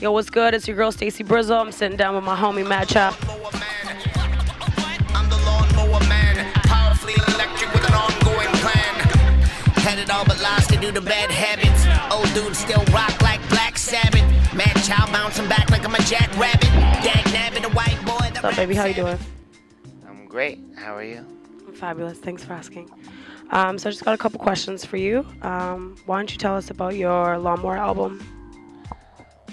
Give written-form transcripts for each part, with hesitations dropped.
Yo, what's good? It's your girl Stacee Brizzle. I'm sitting down with my homie MADCHILD. I'm the lawnmower man, powerfully electric with an ongoing plan. Had it all but lost it due to bad habits. Old dude still rock like Black Sabbath. Mad child bouncing back like I'm a jackrabbit. Dag nabbit, a white boy. What's up, baby? How you doing? I'm great. How are you? I'm fabulous. Thanks for asking. So I just got a couple questions for you. Why don't you tell us about your Lawnmower album?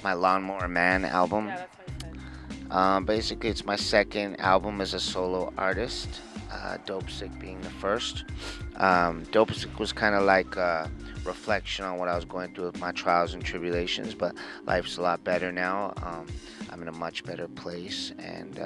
My Lawnmower Man album. Yeah, that's what I said. Basically, it's my second album as a solo artist. Dope Sick being the first. Dope Sick was kind of like a reflection on what I was going through with my trials and tribulations, but life's a lot better now. I'm in a much better place, and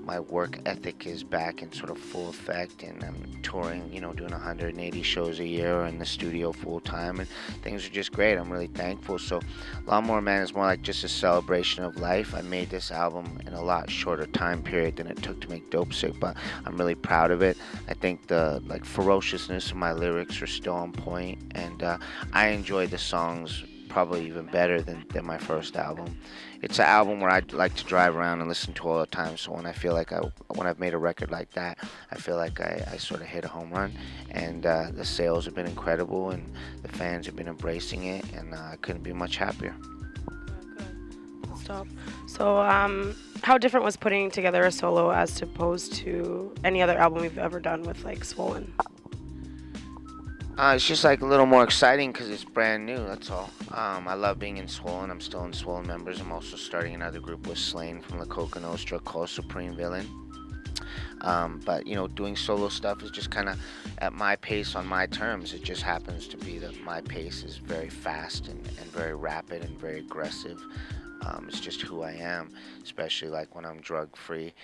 my work ethic is back in sort of full effect, and I'm touring, doing 180 shows a year in the studio full time, and things are just great. I'm really thankful. So Lawnmower Man is more like just a celebration of life. I made this album in a lot shorter time period than it took to make Dope Sick, but I'm really proud of it. I think the ferociousness of my lyrics are still on point, and I enjoy the songs probably even better than my first album. It's an album where I like to drive around and listen to all the time, so when I feel like when I've made a record like that, I feel like I sort of hit a home run, and the sales have been incredible, and the fans have been embracing it, and I couldn't be much happier. Good stuff. So, how different was putting together a solo as opposed to any other album you've ever done with Swollen? It's just a little more exciting because it's brand new, that's all. I love being in Swollen. I'm still in Swollen members. I'm also starting another group with Slain from La Coca Nostra called Supreme Villain. But, doing solo stuff is just kind of at my pace on my terms. It just happens to be that my pace is very fast and very rapid and very aggressive. It's just who I am, especially when I'm drug-free.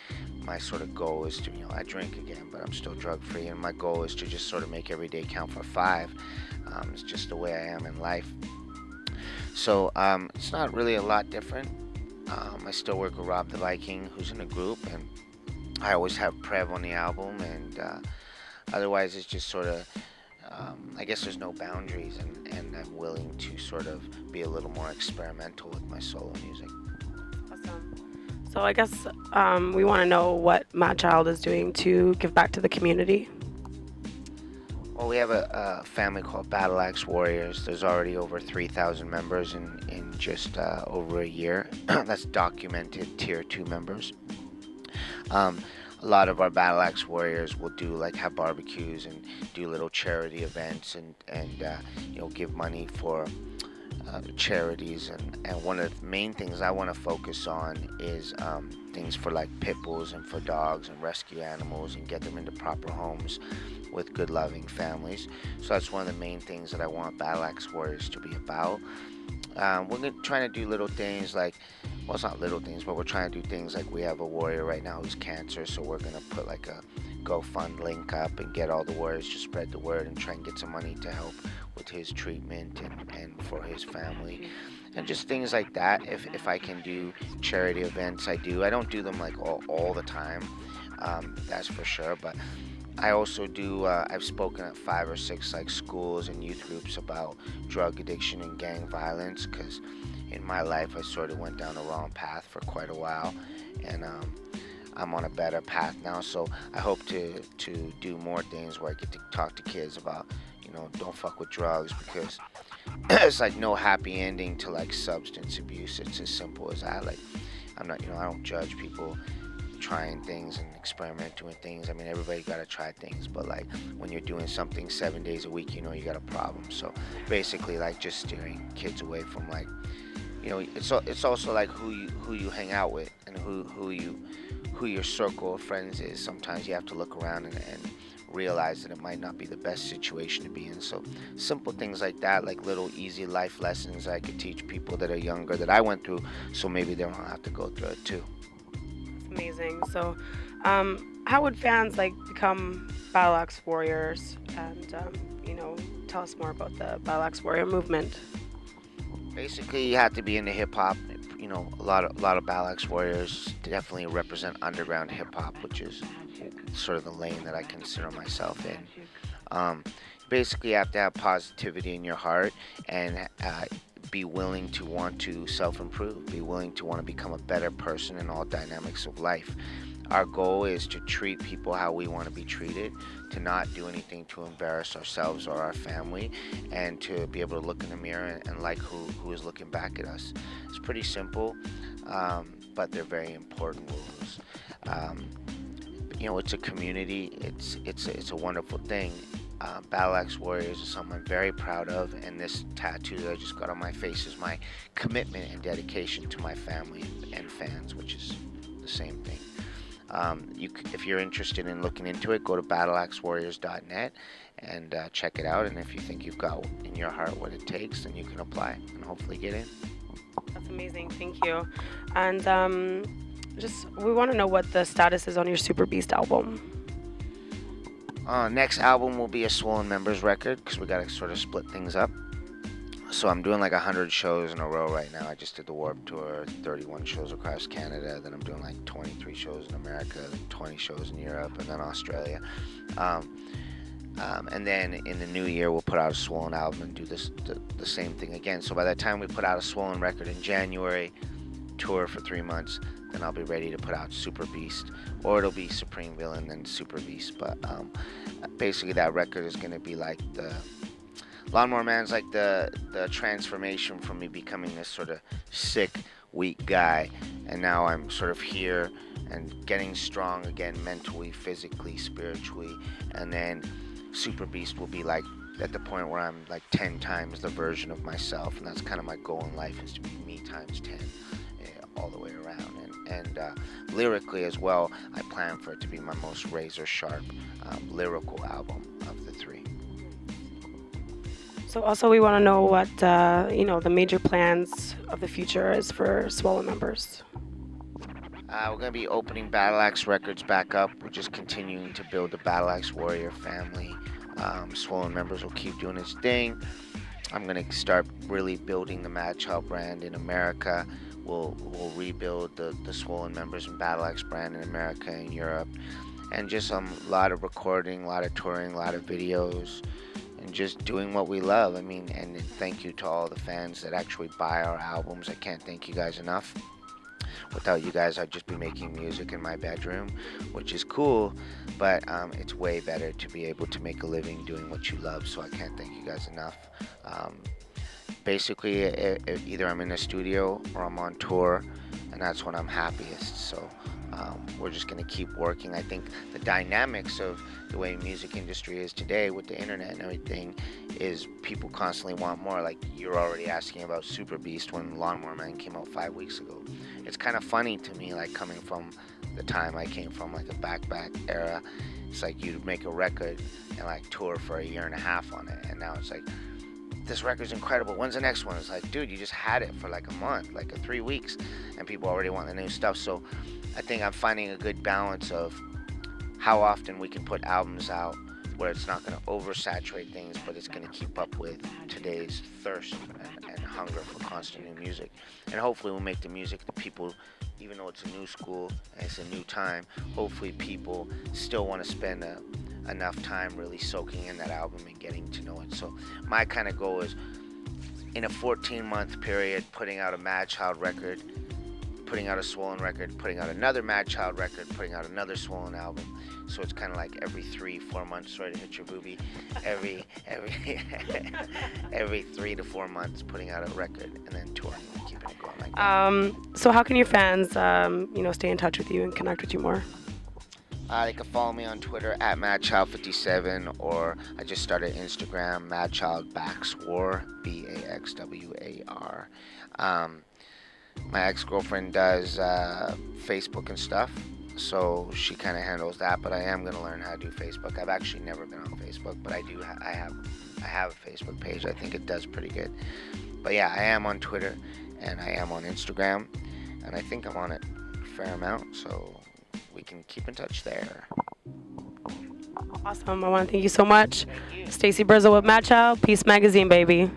My sort of goal is to, I drink again, but I'm still drug-free, and my goal is to just sort of make every day count for 5. It's just the way I am in life. So it's not really a lot different. I still work with Rob the Viking, who's in the group, and I always have Prev on the album, and otherwise it's just sort of, I guess there's no boundaries, and I'm willing to sort of be a little more experimental with my solo music. Awesome. So I guess we want to know what MADCHILD is doing to give back to the community. Well, we have a family called Battle Axe Warriors. There's already over 3,000 members in just over a year. That's documented Tier 2 members. A lot of our Battle Axe Warriors will do have barbecues and do little charity events and give money for charities, and one of the main things I want to focus on is things for pit bulls and for dogs and rescue animals, and get them into proper homes with good loving families. So that's one of the main things that I want Battle Axe Warriors to be about. We're trying to do little things well, it's not little things, but we're trying to do things we have a warrior right now who's cancer, so we're going to put a GoFund link up and get all the warriors to spread the word and try and get some money to help with his treatment and for his family. And just things like that. If I can do charity events, I do. I don't do them all the time, that's for sure, but I also do, I've spoken at 5 or 6 schools and youth groups about drug addiction and gang violence, because in my life I sort of went down the wrong path for quite a while, and I'm on a better path now. So I hope to do more things where I get to talk to kids about, don't fuck with drugs, because it's no happy ending to substance abuse. It's as simple as that. I'm not, I don't judge people trying things and experimenting with things. I mean, everybody gotta try things, but when you're doing something 7 days a week, you got a problem. So basically just steering kids away from it's also who you hang out with and who your circle of friends is. Sometimes you have to look around and realize that it might not be the best situation to be in. So simple things like that, little easy life lessons I could teach people that are younger that I went through, so maybe they don't have to go through it too. Amazing. So, how would fans become Battle Axe Warriors, and tell us more about the Battle Axe Warrior movement? Basically, you have to be into hip hop. A lot of Battle Axe Warriors definitely represent underground hip hop, which is sort of the lane that I consider myself in. basically you have to have positivity in your heart and be willing to want to self-improve, be willing to want to become a better person in all dynamics of life. Our goal is to treat people how we want to be treated, to not do anything to embarrass ourselves or our family, and to be able to look in the mirror and like who is looking back at us. It's pretty simple, but they're very important rules. It's a community. It's a wonderful thing. Battle Axe Warriors is something I'm very proud of, and this tattoo that I just got on my face is my commitment and dedication to my family and fans, which is the same thing. If you're interested in looking into it, go to battleaxewarriors.net and check it out. And if you think you've got in your heart what it takes, then you can apply and hopefully get in. That's amazing. Thank you. And we want to know what the status is on your Super Beast album. Next album will be a Swollen Members record because we got to sort of split things up. So I'm doing like 100 shows in a row right now. I just did the Warped Tour, 31 shows across Canada. Then I'm doing like 23 shows in America, 20 shows in Europe, and then Australia. And then in the new year, we'll put out a Swollen album and do the same thing again. So by the time we put out a Swollen record in January, tour for 3 months, then I'll be ready to put out Super Beast, or it'll be Supreme Villain and Super Beast. But basically that record is going to be like the Lawnmower Man's like the transformation from me becoming this sort of sick, weak guy, and now I'm sort of here and getting strong again, mentally, physically, spiritually. And then Super Beast will be like at the point where I'm like 10 times the version of myself, and that's kind of my goal in life, is to be me times 10 all the way around. And lyrically as well, I plan for it to be my most razor sharp lyrical album of the three. So also we want to know what the major plans of the future is for Swollen Members. We're going to be opening Battle Axe Records back up. We're just continuing to build the Battle Axe Warrior family. Swollen Members will keep doing its thing. I'm going to start really building the MADCHILD brand in America. We'll rebuild the Swollen Members and Battle Axe brand in America and Europe. And just a lot of recording, a lot of touring, a lot of videos, and just doing what we love. I mean, and thank you to all the fans that actually buy our albums. I can't thank you guys enough. Without you guys, I'd just be making music in my bedroom, which is cool, but it's way better to be able to make a living doing what you love, so I can't thank you guys enough. Basically, either I'm in the studio or I'm on tour, and that's when I'm happiest. So we're just going to keep working. I think the dynamics of the way music industry is today with the internet and everything is people constantly want more. Like you're already asking about Super Beast when Lawnmower Man came out 5 weeks ago. It's kind of funny to me, like coming from the time I came from, like a back era. It's like you'd make a record and like tour for a year and a half on it, and now it's like, this record's incredible, when's the next one? It's like, dude, you just had it for like a month, like 3 weeks, and people already want the new stuff. So I think I'm finding a good balance of how often we can put albums out where it's not going to oversaturate things, but it's going to keep up with today's thirst and hunger for constant new music. And hopefully we'll make the music that people, even though it's a new school and it's a new time, hopefully people still want to spend enough time really soaking in that album and getting to know it. So my kind of goal is, in a 14-month period, putting out a MADCHILD record, putting out a Swollen record, putting out another MADCHILD record, putting out another Swollen album. So it's kind of like every 3-4 months, sorry to hit your boobie, every 3 to 4 months putting out a record and then touring and keeping it going like that. So how can your fans, stay in touch with you and connect with you more? They can follow me on Twitter at MADCHILD57, or I just started Instagram, MADCHILD_BAXWAR, BAXWAR. My ex-girlfriend does Facebook and stuff, so she kind of handles that, but I am going to learn how to do Facebook. I've actually never been on Facebook, but I have a Facebook page. I think it does pretty good. But yeah, I am on Twitter, and I am on Instagram, and I think I'm on it a fair amount, so we can keep in touch there. Awesome. I want to thank you so much. Stacee Brizzle with MADCHILD. Peace Magazine, baby.